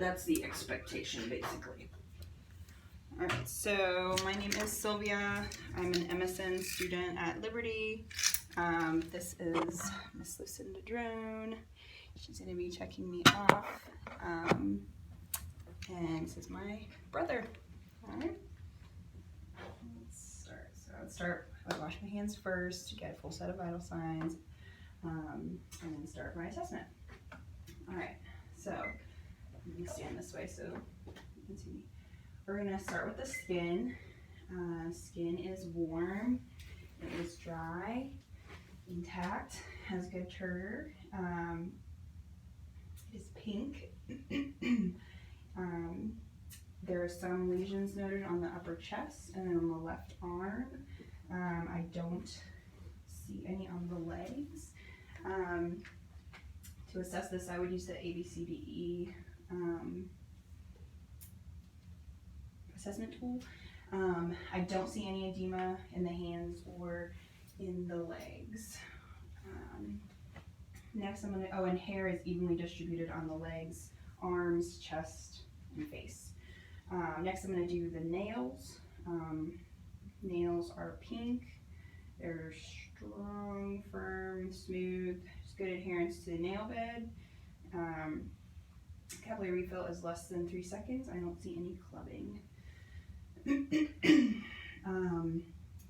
that's the expectation, basically. All right, so my name is Sylvia. I'm an MSN student at Liberty. This is Miss Lucinda Drone. She's going to be checking me off. And this is my brother. All right. Let's start. I wash my hands first to get a full set of vital signs, and then start my assessment. All right, so let me stand this way so you can see me. We're gonna start with the skin. Skin is warm, it is dry, intact, has good turgor. It is pink. There are some lesions noted on the upper chest and on the left arm. I don't see any on the legs. To assess this, I would use the ABCDE assessment tool. I don't see any edema in the hands or in the legs. Next, I'm gonna, and hair is evenly distributed on the legs, arms, chest, and face. Next, I'm gonna do the nails. Nails are pink. They're strong, firm, smooth, just good adherence to the nail bed. Capillary refill is less than 3 seconds. I don't see any clubbing. Then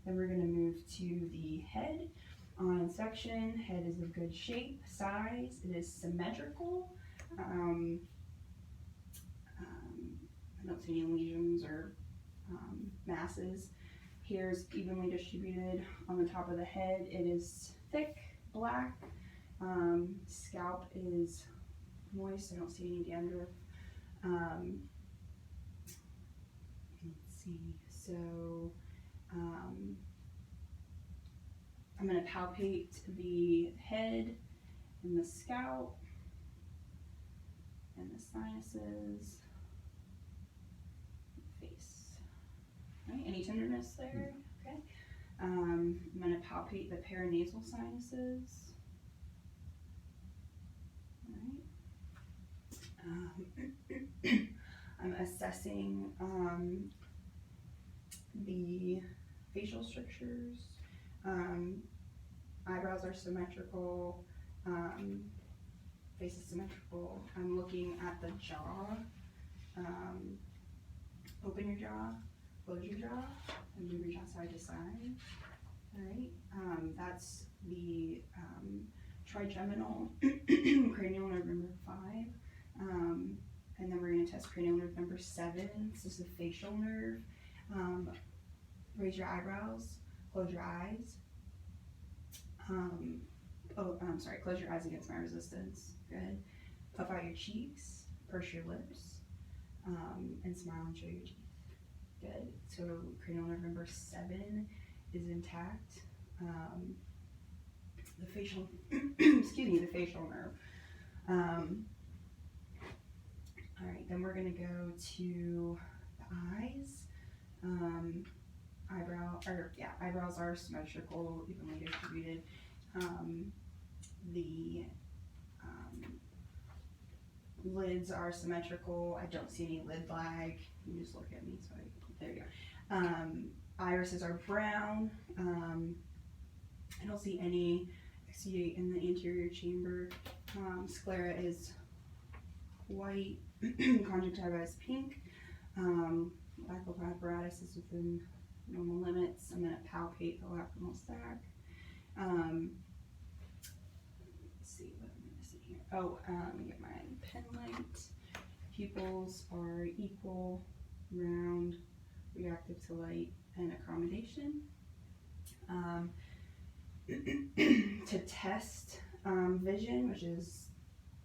we're going to move to the head. On inspection, head is of good shape, size. It is symmetrical. I don't see any lesions or masses. Hair is evenly distributed on the top of the head. It is thick, black. Scalp is moist. I don't see any dandruff. Let's see. So I'm going to palpate the head and the scalp and the sinuses, face. Right? Any tenderness there? Okay. I'm going to palpate the paranasal sinuses. Right. I'm assessing the facial strictures. Eyebrows are symmetrical. Face is symmetrical. I'm looking at the jaw. Open your jaw, close your jaw, and move your jaw side to side. All right. That's the trigeminal cranial nerve number 5. And then we're going to test cranial nerve number 7. This is the facial nerve. Raise your eyebrows, close your eyes. Close your eyes against my resistance. Good. Puff out your cheeks, purse your lips, and smile and show your teeth. Good. So cranial nerve number 7 is intact. The facial, the facial nerve. All right, then we're gonna go to the eyes. Eyebrows are symmetrical, evenly distributed. The lids are symmetrical. I don't see any lid lag. You just look at me, so there you go. Irises are brown. I don't see any exudate in the anterior chamber. Sclera is white. Conjunctiva is pink. Lacrimal apparatus is within normal limits. I'm going to palpate the lacrimal sac. Let's see what I'm missing here. Let me get my pen light. Pupils are equal, round, reactive to light, and accommodation. To test vision, which is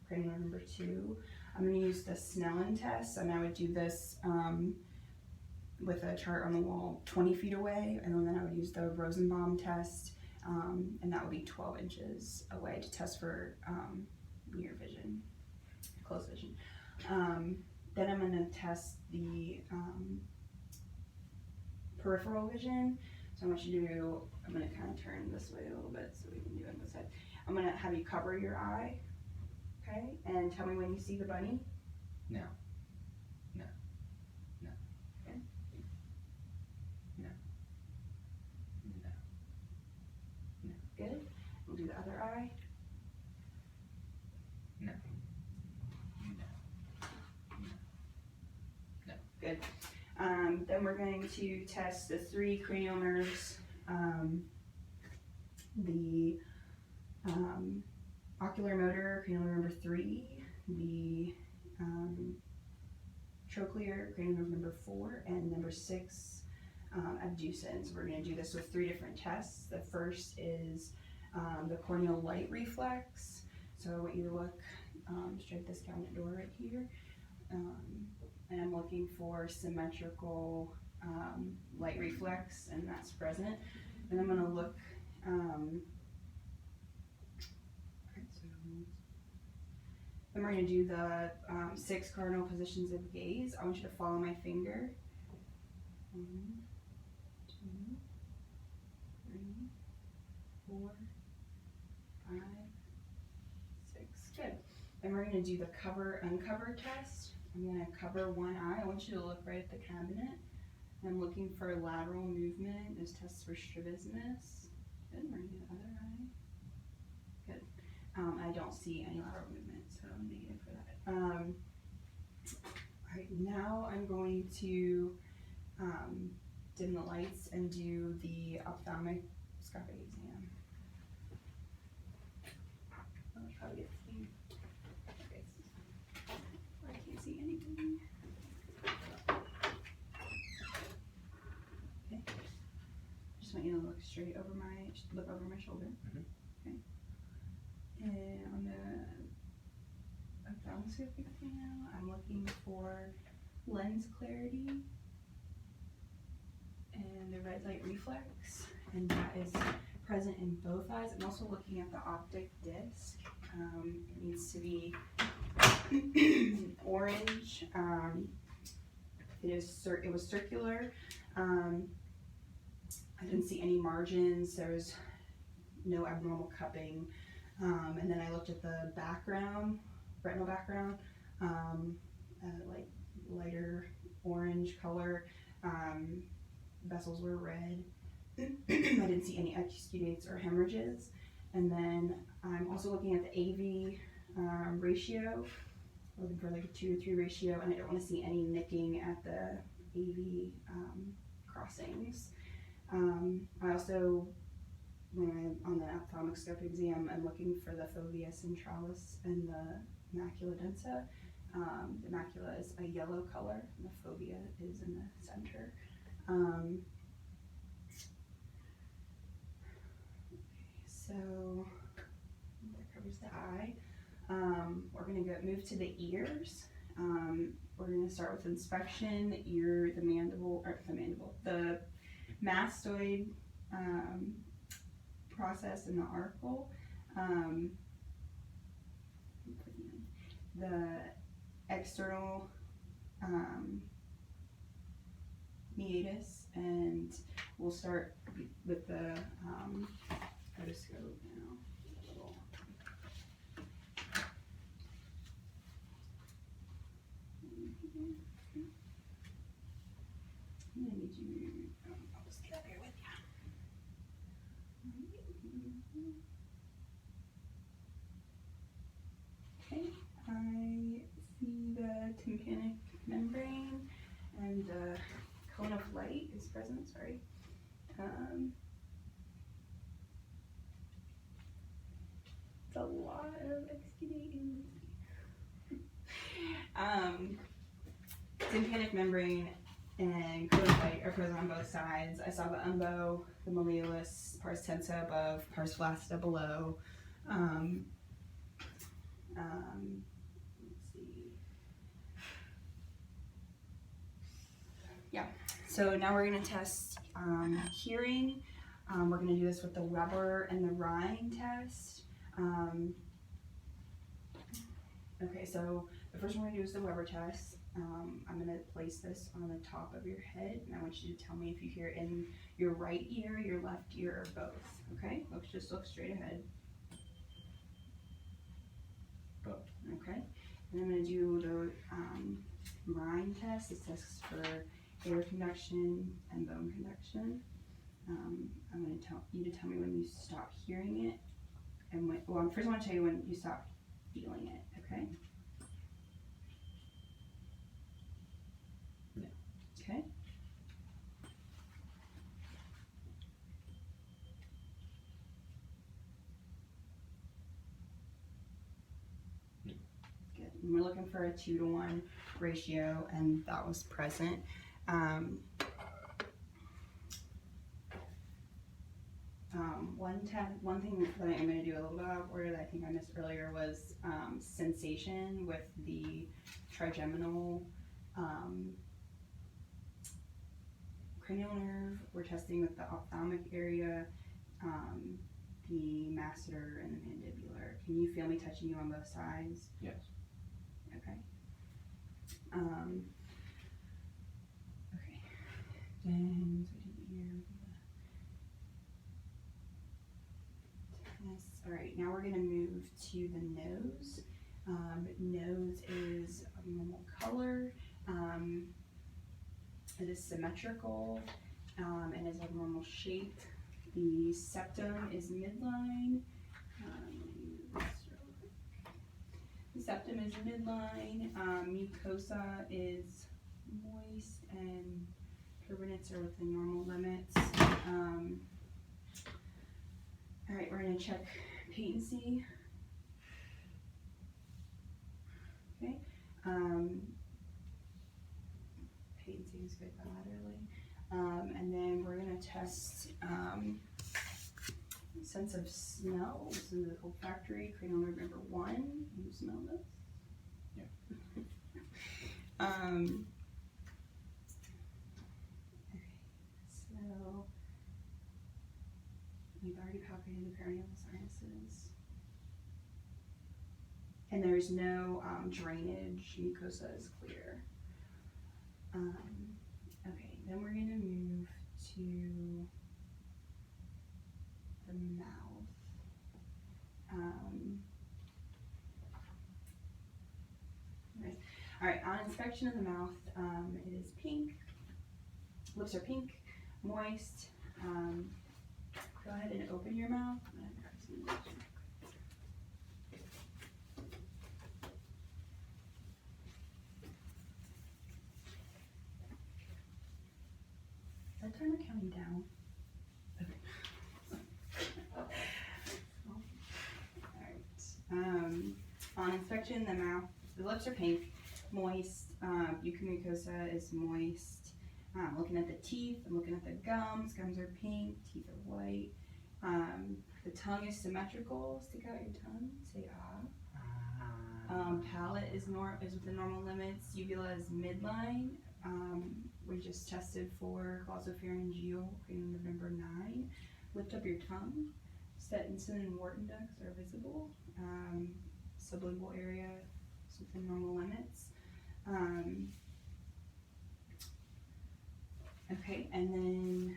cranial nerve number 2, I'm going to use the Snellen test, and I would do this with a chart on the wall 20 feet away, and then I would use the Rosenbaum test, and that would be 12 inches away to test for near vision, close vision. Then I'm going to test the peripheral vision. So I want you to I'm going to kind of turn this way a little bit so we can do it on this side. I'm going to have you cover your eye, okay? And tell me when you see the bunny. Now. good. Then we're going to test the 3 cranial nerves, the ocular motor, cranial nerve number 3, the trochlear, cranial nerve number 4, and number 6, abducens. We're going to do this with 3 different tests. The first is the corneal light reflex. So I want you to look straight at this cabinet door right here. And I'm looking for symmetrical light reflex, and that's present. And I'm going to look, then we're going to do the 6 cardinal positions of gaze. I want you to follow my finger. 1, 2, 3, 4, 5, 6. Good. Then we're going to do the cover-uncover test. I'm going to cover one eye. I want you to look right at the cabinet. I'm looking for lateral movement. This tests for strabismus. Good. We're going to do the other eye. Good. I don't see any lateral movement, so I'm negative for that. All right, now I'm going to dim the lights and do the ophthalmoscopic exam. I'll probably get the thing. Okay. I can't see anything. Okay. Just want you to look straight over my shoulder. Okay. And on the ophthalmoscopic exam, I'm looking for lens clarity and the red light reflex, and that is present in both eyes. I'm also looking at the optic disc. It needs to be orange. It was circular. I didn't see any margins. There was no abnormal cupping. And then I looked at the background, retinal background, like lighter orange color. Vessels were red. I didn't see any exudates or hemorrhages. And then I'm also looking at the AV ratio, looking for like a 2 to 3 ratio, and I don't want to see any nicking at the AV crossings. I also, when I'm on the ophthalmoscope exam, I'm looking for the fovea centralis and the macula densa. The macula is a yellow color, and the fovea is in the center. So that covers the eye. We're going to move to the ears. We're going to start with inspection, the ear, the mastoid process and the arcle. The external meatus, and we'll start with the otoscope now. I'm gonna need you. I'll just get up here with you. Okay, I see the tympanic membrane and the cone of light is present. Sorry. It's a lot of exudating. Tympanic membrane and cone of light are present on both sides. I saw the umbo, the malleolus, pars tensa above, pars flacida below. Let's see. Yeah. So now we're going to test hearing. We're going to do this with the Weber and the Rhine test. Okay, so the first one we're going to do is the Weber test. I'm going to place this on the top of your head, and I want you to tell me if you hear it in your right ear, your left ear, or both. Okay, just look straight ahead. Both. Okay, and I'm going to do the Rhine test. This tests for air conduction and bone conduction. I'm going to tell you to tell me when you stop hearing it, and when, first I want to tell you when you stop feeling it. Okay. Yeah. we're looking for a 2-to-1 ratio, and that was present. One thing that I'm going to do a little bit of order that I think I missed earlier was sensation with the trigeminal cranial nerve. We're testing with the ophthalmic area, the masseter, and the mandibular. Can you feel me touching you on both sides? Yes. Okay. Okay. Then, so I did the ear. All right, now we're going to move to the nose. Nose is a normal color. It is symmetrical and is a normal shape. The septum is midline. The septum is midline. Mucosa is moist, and turbinates are within normal limits. All right, we're going to check patency. Okay. Patency is good bilaterally. And then we're going to test sense of smell. This is the olfactory cranial nerve number 1. You smell this? Yeah. Okay, so we've already palpated the perineal sinuses. And there's no drainage. Mucosa is clear. Okay, then we're going to move to the mouth. Right. All right, on inspection of the mouth, it is pink. Lips are pink, moist. Go ahead and open your mouth. Is that timer counting down? Alright. On inspection, the mouth, the lips are pink, moist. Mucosa is moist. Looking at the teeth, I'm looking at the gums. Gums are pink, teeth are white. The tongue is symmetrical. Stick out your tongue. Say ah. Palate is within normal limits. Uvula is midline. We just tested for glossopharyngeal cranial nerve number 9. Lift up your tongue. Stettinson and Wharton ducts are visible. Sublingual area is within normal limits. Okay, and then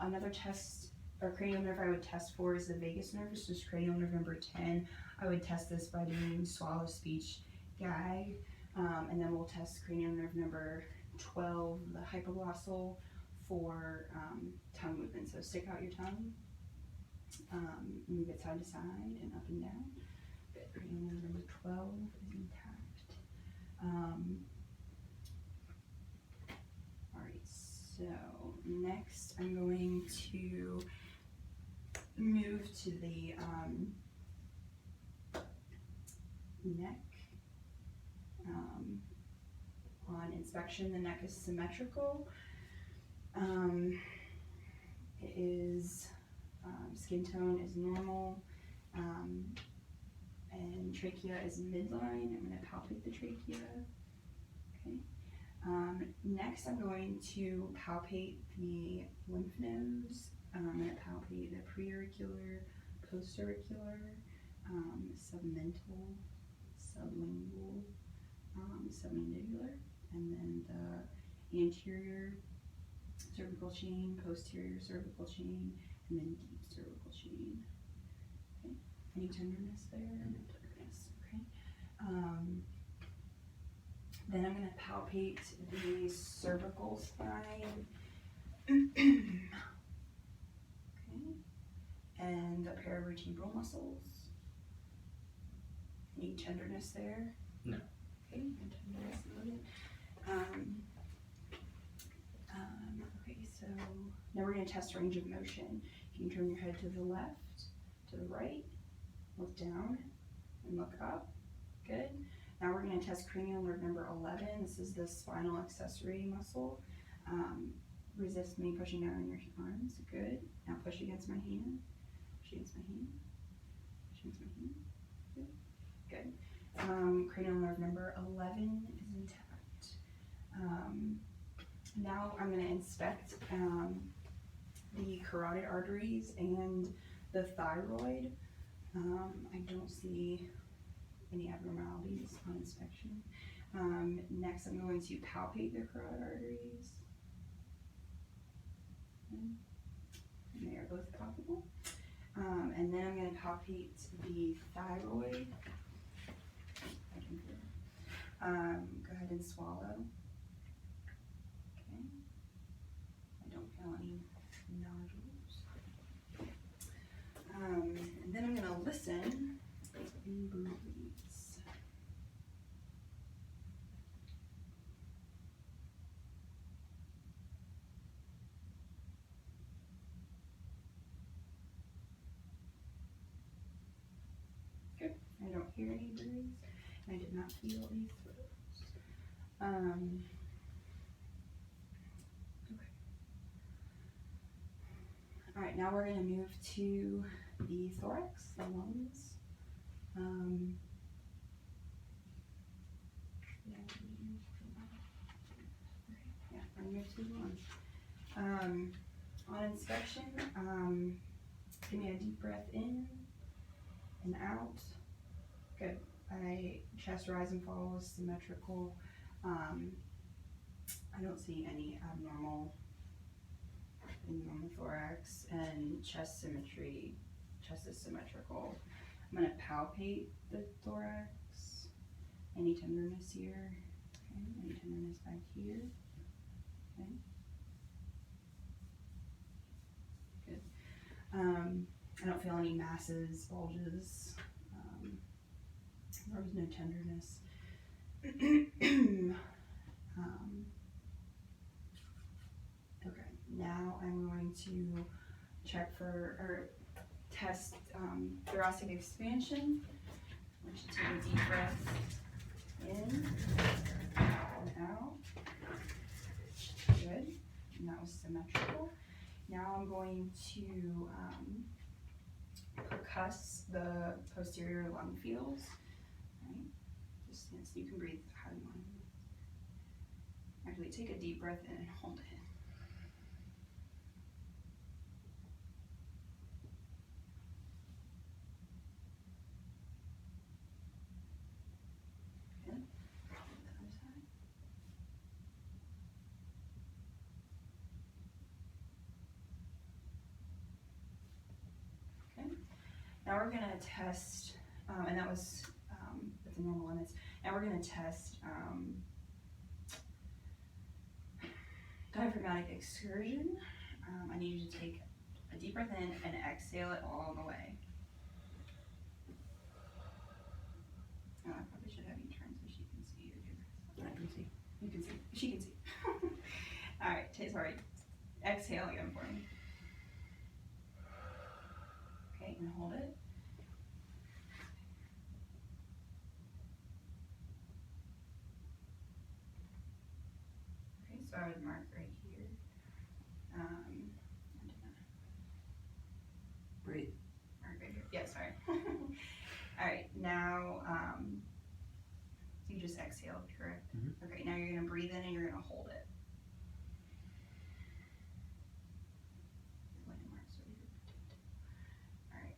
another test or cranial nerve I would test for is the vagus nerve. This is cranial nerve number 10. I would test this by doing swallow, speech, gag, and then we'll test cranial nerve number 12, the hypoglossal, for tongue movement. So stick out your tongue, move it side to side and up and down. Good. Cranial nerve number 12 is intact. All right, so next I'm going to move to the neck. On inspection, the neck is symmetrical. It is skin tone is normal, and trachea is midline. I'm going to palpate the trachea. Okay. Next, I'm going to palpate the lymph nodes. I'm going to palpate the preauricular, postauricular, submental, sublingual, submandibular, and then the anterior cervical chain, posterior cervical chain, and then deep cervical chain. Okay. Any tenderness there? No tenderness. Okay. Then I'm going to palpate the cervical spine. Okay. And the paravertebral muscles. Any tenderness there? No. Okay, no tenderness noted. Okay, so now we're going to test range of motion. You can turn your head to the left, to the right, look down, and look up. Good. Now we're going to test cranial nerve number 11. This is the spinal accessory muscle. Resist me pushing down on your arms. Good. Now push against my hand. Push against my hand. Push against my hand. Good. Cranial nerve number 11 is intact. Now I'm going to inspect the carotid arteries and the thyroid. I don't see any abnormalities on inspection. Next, I'm going to palpate the carotid arteries. And they are both palpable. And then I'm going to palpate the thyroid. Go ahead and swallow. Okay. I don't feel any nodules. And then I'm going to listen and breathe. Good. I don't hear any breathes. I did not feel a throat. Okay. All right, now we're going to move to the thorax, the lungs. We're going to move to the lungs. On inspection, give me a deep breath in and out. Good. Chest rise and fall is symmetrical. I don't see any abnormal in the thorax, and chest symmetry. Chest is symmetrical. I'm going to palpate the thorax. Any tenderness here? Okay. Any tenderness back here? Okay. Good. I don't feel any masses, bulges. There was no tenderness. Okay, now I'm going to check for, or test thoracic expansion. I want you to take a deep breath in and out. Good, and that was symmetrical. Now I'm going to percuss the posterior lung fields. Right? Just so you can breathe how you want. Actually, take a deep breath in and hold it. Good. The other side. Okay. Now we're going to test, and that was with the normal limits. Now we're going to test diaphragmatic excursion. I need you to take a deep breath in and exhale it all the way. Oh, I probably should have you turn so she can see your breath. I can see. You can see. She can see. All right. Sorry. Exhale again for me. Okay, and hold it. Okay, so I would mark right here. Breathe. Mark right here. Yeah, sorry. All right, now you just exhaled, correct? Mm-hmm. Okay, now you're gonna breathe in and you're gonna hold it. Landmarks right here. All right.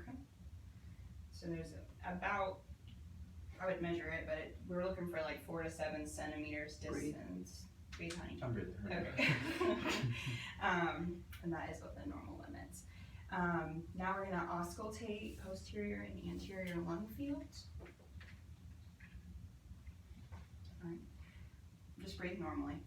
Okay. So there's about, I would measure it, but we're looking for like 4 to 7 centimeters Breathe. distance. Breathe, honey. I'm breathing. Okay. And that is what the normal limits. Now we're gonna auscultate posterior and anterior lung fields. All right. Just breathe normally.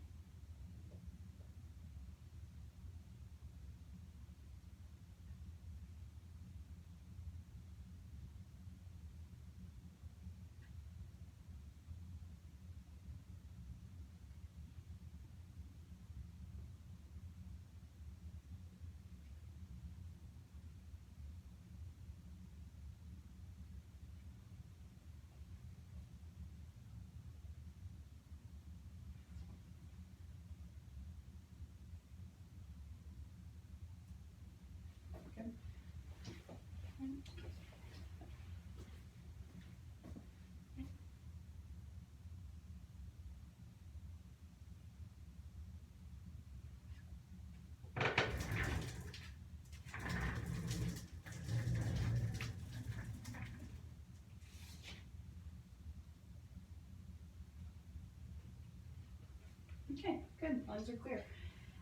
Okay, good. Lungs are clear.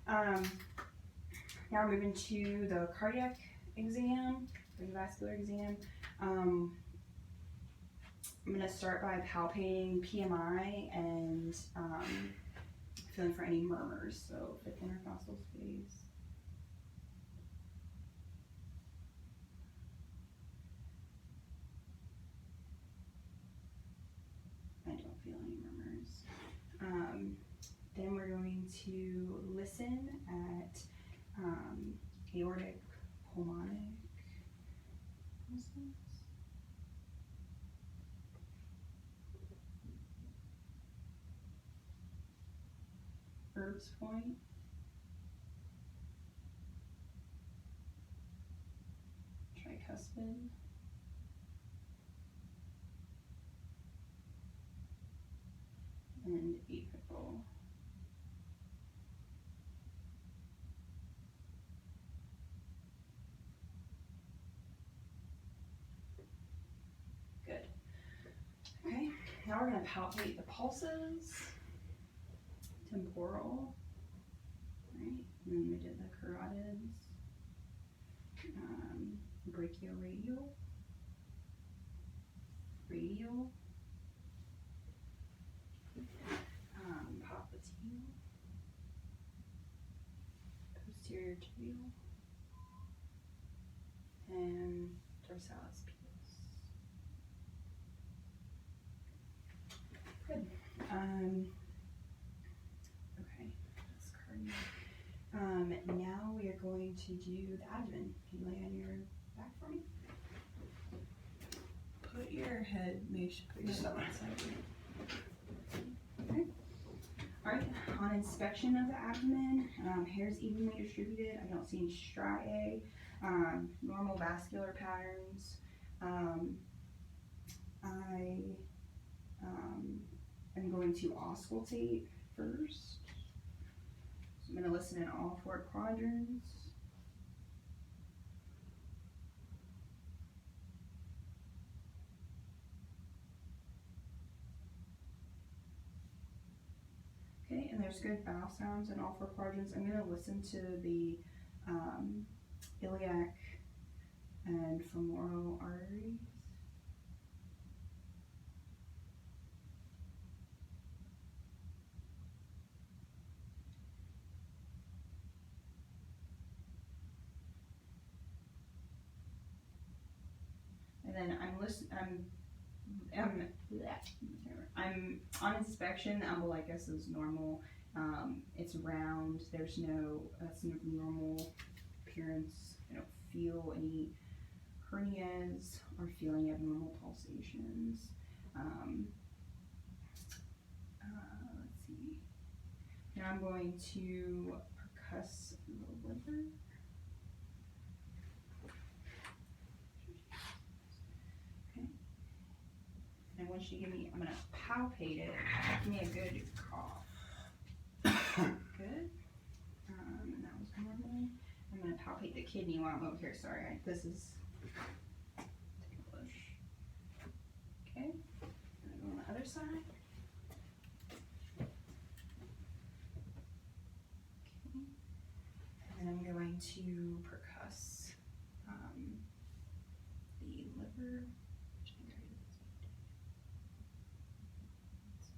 Now we're moving to the cardiac exam, cardiovascular exam. I'm going to start by palpating PMI and feeling for any murmurs. So fifth intercostal space. I don't feel any murmurs. Then we're going to listen at aortic pulmonic muscles. Herb's point. Tricuspid. And apical. Good. Okay, now we're going to palpate the pulses. Temporal. Right, and then we did the carotids. Brachioradial. Radial. Popliteal. Posterior tibial. And dorsalis pedis. Good. Okay, that's cardiac. Now we are going to do the abdomen. Can you lay on your back for me? Put your head, put your stomach side. Okay. Alright, on inspection of the abdomen, hair's evenly distributed. I don't see any striae, normal vascular patterns. I am going to auscultate first. So I'm going to listen in all four quadrants. Okay, and there's good vowel sounds in all four quadrants. I'm going to listen to the iliac and femoral arteries. And then I'm on inspection. The umbilicus is normal. It's round. There's no normal appearance. I don't feel any hernias or feel any abnormal pulsations. Let's see. Now I'm going to percuss the liver. And once you give me, I'm going to palpate it. Give me a good cough. Good. And that was normal. I'm going to palpate the kidney while I'm over here. Sorry, this is ticklish. Okay. I'm going to go on the other side. Okay. And then I'm going to percuss the liver.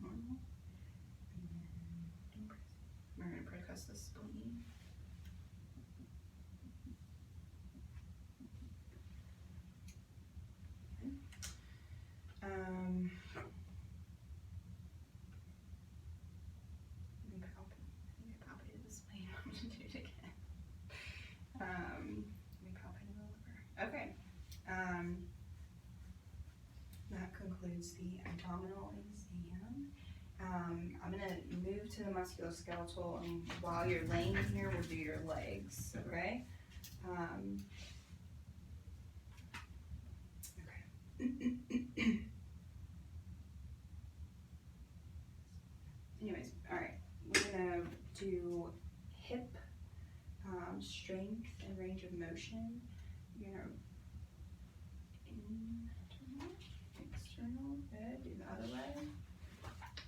Normal. And then we're going to percuss the spleen. I think I palpated the spleen. I'm going to do it again. We palpated the liver. Okay. That concludes the abdominal exam. I'm going to move to the musculoskeletal, and while you're laying here, we'll do your legs, okay? Okay. Anyways, all right, we're going to do hip strength and range of motion. You're going to internal, external, good. Do the other way.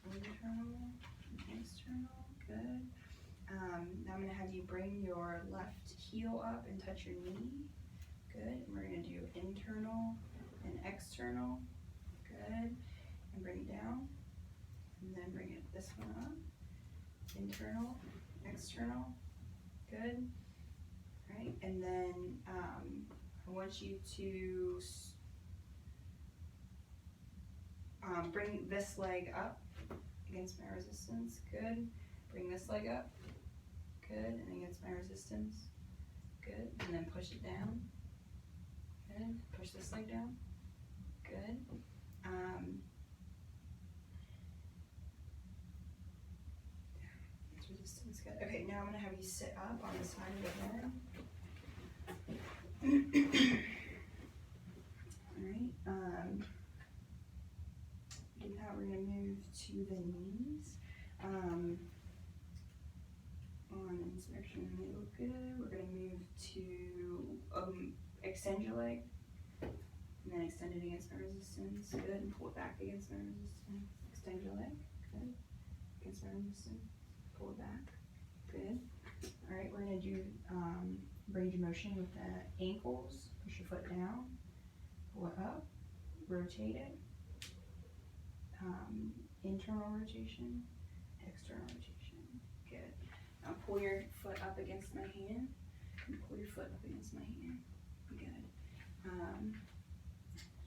Internal, external, Good. Now I'm gonna have you bring your left heel up and touch your knee. Good. And we're gonna do internal and external. Good. And bring it down. And then bring it this one up. Internal, external. Good. Right. And then I want you to bring this leg up against my resistance. Good. Bring this leg up. Good. And against my resistance. Good. And then push it down. Good. Push this leg down. Good. It's resistance. Good. Okay, now I'm going to have you sit up on the side of the head. Alright. Do that. We're going to move to the knees. On inspection, they look good. We're going to move to extend your leg. And then extend it against my resistance. Good. And pull it back against my resistance. Extend your leg. Good. Against my resistance. Pull it back. Good. Alright, we're going to do range of motion with the ankles. Push your foot down. Pull it up. Rotate it. Internal rotation. External rotation. Good. Now pull your foot up against my hand. And pull your foot up against my hand. Good.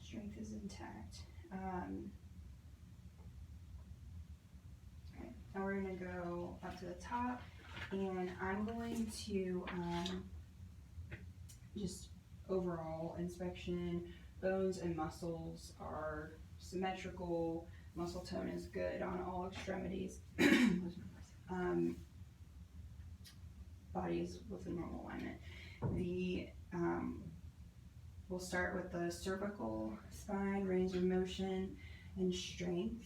Strength is intact. Okay, now we're going to go up to the top, and I'm going to just overall inspection. Bones and muscles are symmetrical. Muscle tone is good on all extremities. Body is within normal alignment. We'll start with the cervical spine, range of motion, and strength.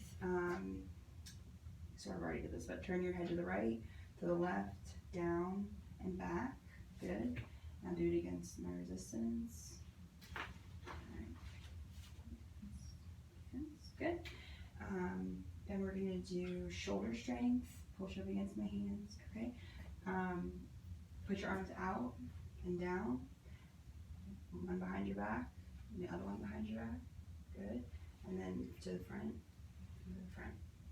So I've already did this, but turn your head to the right, to the left, down, and back. Good. Now do it against my resistance. Good. Then we're going to do shoulder strength. Push up against my hands. Okay. Put your arms out and down. One behind your back, and the other one behind your back. Good. And then to the front.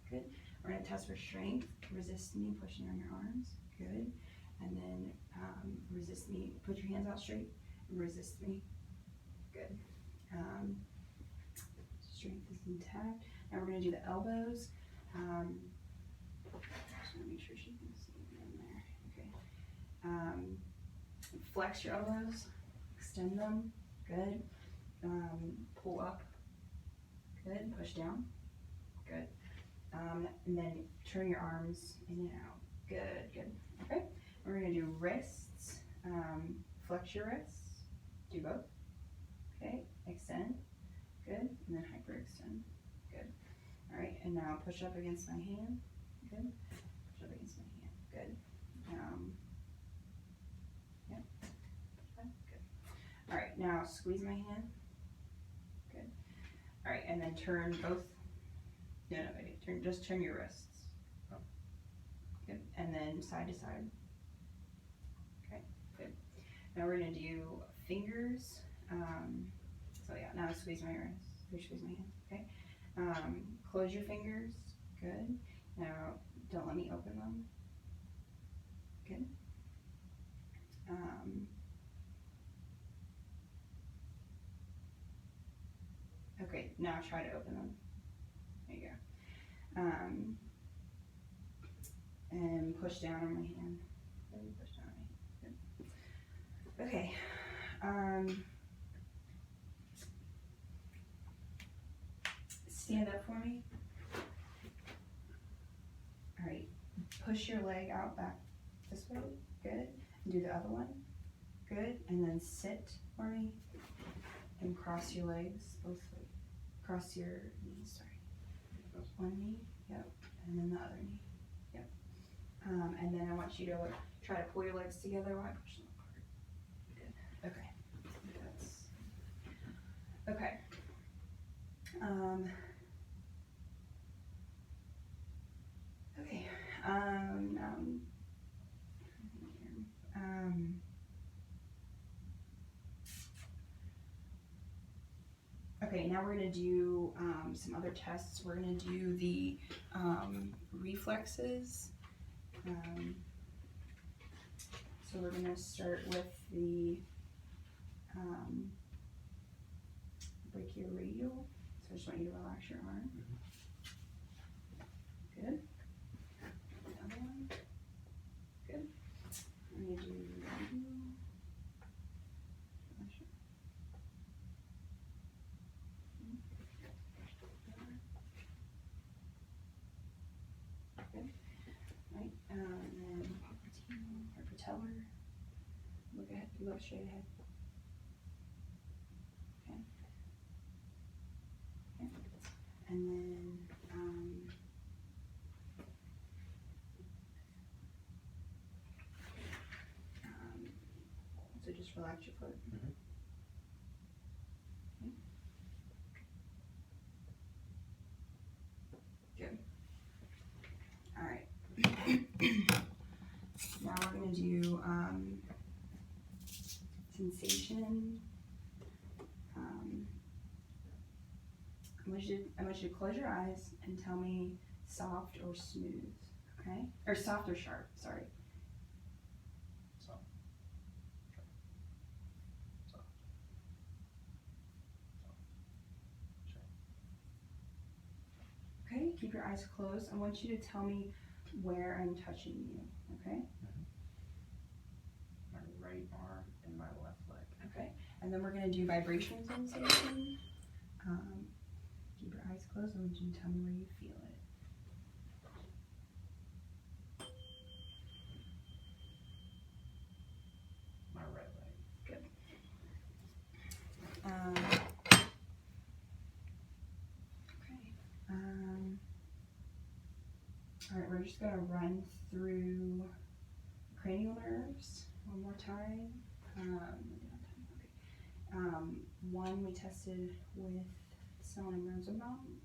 Good. We're going to test for strength. Resist me pushing on your arms. Good. And then resist me. Put your hands out straight and resist me. Good. Strength is intact. Now we're going to do the elbows. Just want to make sure she can see in there. Okay. Flex your elbows. Extend them. Good. Pull up. Good. Push down. Good. And then turn your arms in and out. Good. Good. Okay. We're going to do wrists. Flex your wrists. Do both. Okay. Extend. Good. And then hyperextend. Good. All right. And now push up against my hand. Good. Push up against my hand. Good. Yep. Good. All right. Now squeeze my hand. Good. All right. And then turn both. No, baby. Just turn your wrists. Oh. Good. And then side to side. Okay. Good. Now we're gonna do fingers. So yeah, now squeeze my wrist. Squeeze my hand. Okay. Close your fingers. Good. Now don't let me open them. Good. Okay. Now try to open them. There you go. And push down on my hand. Really push down on my hand. Good. Okay. Stand up for me. All right. Push your leg out back this way. Good. And do the other one. Good. And then sit for me. And cross your legs both ways. Cross your knees. Sorry. One knee. Yep. And then the other knee. Yep. And then I want you to try to pull your legs together while I push them apart. Good. Okay. That's okay. Okay. Now Okay, now we're gonna do some other tests. We're gonna do the reflexes. So we're gonna start with the brachioradial. So I just want you to relax your arm. Good. Another one. Good. I'm gonna do radial. Right, and then or patellar. Look straight ahead. Okay. Okay. And then so just relax your foot. Mhm. Okay. Good. All right. Now we're gonna do sensation. I want you to close your eyes and tell me soft or smooth, okay? Or soft or sharp, sorry. Soft. Sharp. Soft. Soft. Sharp. Okay, keep your eyes closed. I want you to tell me where I'm touching you, okay? My right arm and my left leg. Okay, and then we're gonna do vibration sensation. Keep your eyes closed. I want you to tell me where you feel it. My right leg. Good. Okay. All right, we're just gonna run through cranial nerves one more time. One we tested with Snellen and Rosenbaum.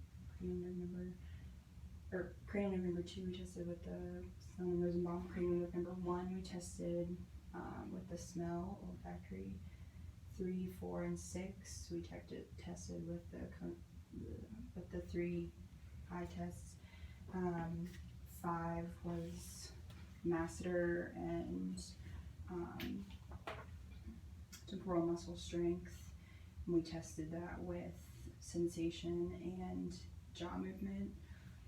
Cranial nerve number 2 we tested with the Snellen and Rosenbaum. Cranial nerve number 1 we tested with the smell, olfactory. 3, 4, and 6 we tested with the 3 eye tests. 5 was masseter and temporal muscle strength. And we tested that with sensation and jaw movement.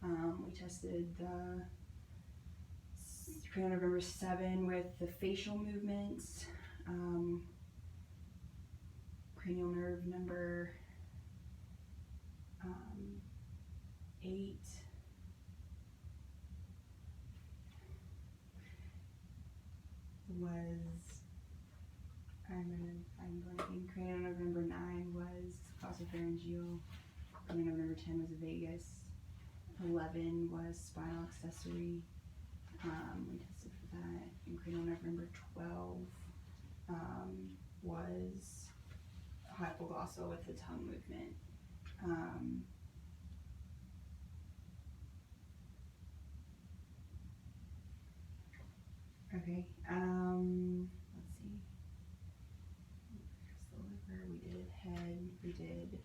We tested the cranial nerve number 7 with the facial movements. Cranial nerve number 8 was, I'm blanking. Cranial nerve number 9 was glossopharyngeal. Cranial nerve number 10 was vagus. 11 was spinal accessory. We tested for that. And cranial nerve number 12 was hypoglossal with the tongue movement. Okay, let's see. Here's the liver. We did head. We did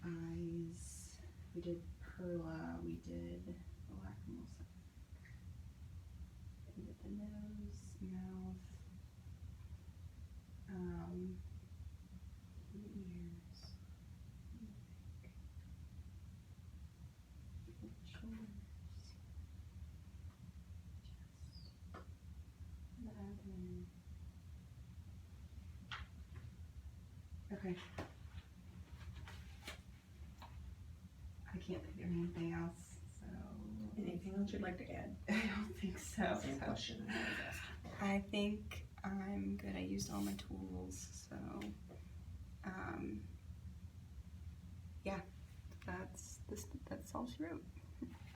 eyes. We did perla. We did the lacrimal sac. We did the nose, mouth. The ears. The shoulders. Chest. The abdomen. Okay. I can't think of anything else, so. Anything else you'd like to add? I don't think so. Same question I was asked. I think I'm good. I used all my tools, so yeah, that's all she wrote.